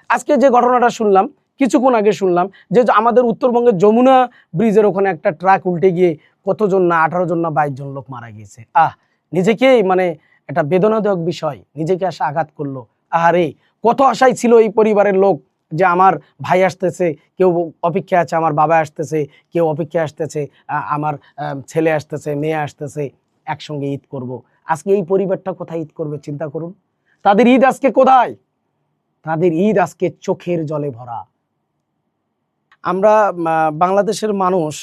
আজকে যে ঘটনাটা শুনলাম, কিছুক্ষণ আগে শুনলাম যে আমাদের উত্তরবঙ্গের যমুনা ব্রিজের ওখানে একটা ট্রাক উল্টে গিয়ে কতজন না 18 জন না 22 জন লোক মারা গিয়েছে। নিজেকেই মানে একটা বেদনাদায়ক বিষয়, নিজেকে আসে আঘাত করলো। আহারে, কত আশাই ছিল এই পরিবারের লোক যে আমার ভাই আসতেছে, কেউ অপেক্ষা আছে, আমার বাবা আসতেছে, কেউ অপেক্ষা আসতেছে, আমার ছেলে আসতেছে, মেয়ে আসতেছে, একসঙ্গে ঈদ করব। আজকে এই পরিবারটা কোথায় ঈদ করবে চিন্তা করুন। তাদের ঈদ আজকে কোথায়? তাদের ঈদ আজকে চোখের জলে ভরা। আমরা বাংলাদেশের মানুষ,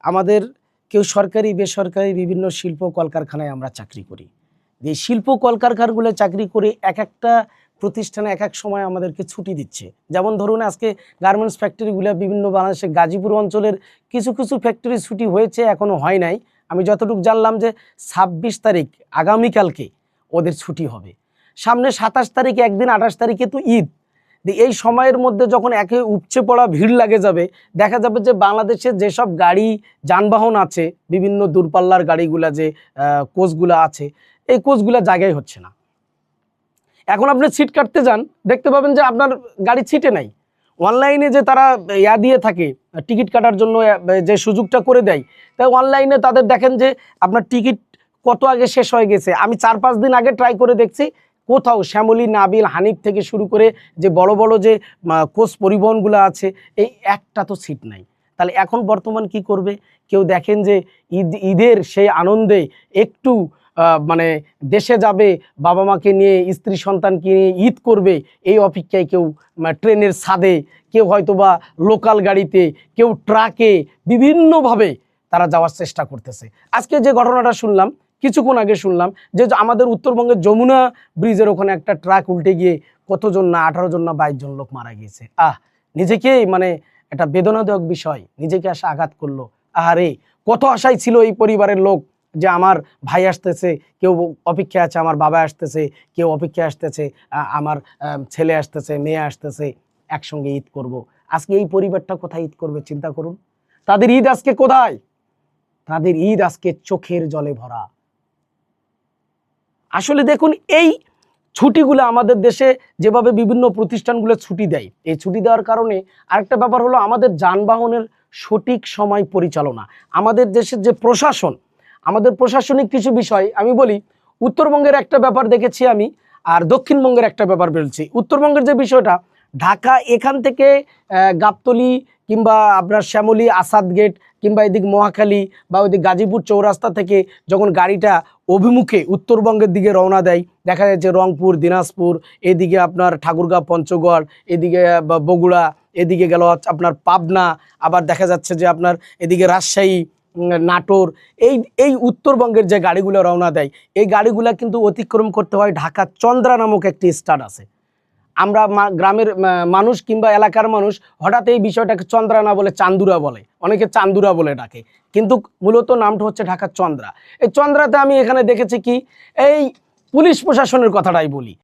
আমাদের কেউ সরকারি বেসরকারি বিভিন্ন শিল্প কলকারখানায় আমরা চাকরি করি। যে শিল্প কলকারখানাগুলো চাকরি করে এক একটা প্রতিষ্ঠানে এক এক সময় আমাদেরকে ছুটি দিচ্ছে। যেমন ধরুন আজকে গার্মেন্টস ফ্যাক্টরিগুলো বিভিন্ন বাংলাদেশের গাজীপুর অঞ্চলের কিছু কিছু ফ্যাক্টরি ছুটি হয়েছে, এখনও হয় নাই। আমি যতটুকু জানলাম যে 26 তারিখ আগামীকালকে ওদের ছুটি হবে। সামনে 27 তারিখে একদিন, 28 তারিখে তো ঈদ। এই সময়ের মধ্যে যখন একে উপচে পড়া ভিড় লাগে যাবে, দেখা যাবে যে বাংলাদেশের যেসব গাড়ি যানবাহন আছে, বিভিন্ন দূরপাল্লার গাড়িগুলা যে কোচগুলো আছে, এই কোচগুলো জায়গায় হচ্ছে না। এখন আপনি সিট কাটতে যান, দেখতে পাবেন যে আপনার গাড়ি সিটে নাই। অনলাইনে যে তারা দিয়ে থাকে টিকিট কাটার জন্য যে সুযোগটা করে দেয়, তাই অনলাইনে তাদের দেখেন যে আপনার টিকিট কত আগে শেষ হয়ে গেছে। আমি 4-5 দিন আগে ট্রাই করে দেখছি, কোথাও শ্যামলী, নাবিল, হানিফ থেকে শুরু করে যে বড় বড় যে কোচ পরিবহনগুলো আছে, এই একটা তো সিট নাই। তাহলে এখন বর্তমান কি করবে? কেউ দেখেন যে ঈদের সেই আনন্দে একটু মানে দেশে যাবে, বাবা মাকে নিয়ে, স্ত্রী সন্তানকে নিয়ে ঈদ করবে, এই অপেক্ষায় কেউ ট্রেনের ছাদে, কেউ হয়তো বা লোকাল গাড়িতে, কেউ ট্রাকে, বিভিন্নভাবে তারা যাওয়ার চেষ্টা করতেছে। আজকে যে ঘটনাটা শুনলাম, কিছুক্ষণ আগে শুনলাম যে আমাদের উত্তরবঙ্গের যমুনা ব্রিজের ওখানে একটা ট্রাক উল্টে গিয়ে কতজন না 18 জন না 22 জন লোক মারা গিয়েছে। নিজেকেই মানে একটা বেদনাদায়ক বিষয়, নিজেকে আসে আঘাত করলো। আহারে, কত আশাই ছিল এই পরিবারের লোক যে আমার ভাই আসতেছে, কেউ অপেক্ষা আছে, আমার বাবা আসতেছে, কেউ অপেক্ষা আসতেছে, আমার ছেলে আসতেছে, মেয়ে আসতেছে, একসঙ্গে ঈদ করব। আজকে এই পরিবারটা কোথায় ঈদ করবে চিন্তা করুন। তাদের ঈদ আজকে কোথায়? তাদের ঈদ আজকে চোখের জলে ভরা। আসলে দেখুন, এই ছুটিগুলো আমাদের দেশে যেভাবে বিভিন্ন প্রতিষ্ঠানগুলো ছুটি দেয়, এই ছুটি দেওয়ার কারণে আরেকটা ব্যাপার হলো আমাদের যানবাহনের সঠিক সময় পরিচালনা। আমাদের দেশের যে প্রশাসন, আমাদের প্রশাসনিক কিছু বিষয় আমি বলি। উত্তরবঙ্গের একটা ব্যাপার দেখেছি আমি, আর দক্ষিণবঙ্গের একটা ব্যাপার বলছি। উত্তরবঙ্গের যে বিষয়টা, ঢাকা এখান থেকে গাবতলী কিংবা আপনার শ্যামলী, আসাদ গেট কিংবা এদিক মহাখালী বা ওইদিক গাজীপুর চৌরাস্তা থেকে যখন গাড়িটা অভিমুখে উত্তরবঙ্গের দিকে রওনা দেয়, দেখা যাচ্ছে রংপুর, দিনাজপুর, এদিকে আপনার ঠাকুরগাঁও, পঞ্চগড়, এদিকে বগুড়া, এদিকে গেল আপনার পাবনা, আবার দেখা যাচ্ছে যে আপনার এদিকে রাজশাহী, নাটোর, এই উত্তরবঙ্গের যে গাড়িগুলো রওনা দেয়, এই গাড়িগুলো কিন্তু অতিক্রম করতে হয় ঢাকা চন্দ্রা নামক একটি স্টাড আছে। আমরা গ্রামের মানুষ কিংবা এলাকার মানুষ হঠাৎ এই বিষয়টাকে চন্দ্রা না বলে চান্দুরা বলে, অনেকে চান্দুরা বলে ডাকে, কিন্তু মূলত নামটা হচ্ছে ঢাকা চন্দ্রা। এই চন্দ্রাতে আমি এখানে দেখেছি কি, এই পুলিশ প্রশাসনের কথাটাই বলি,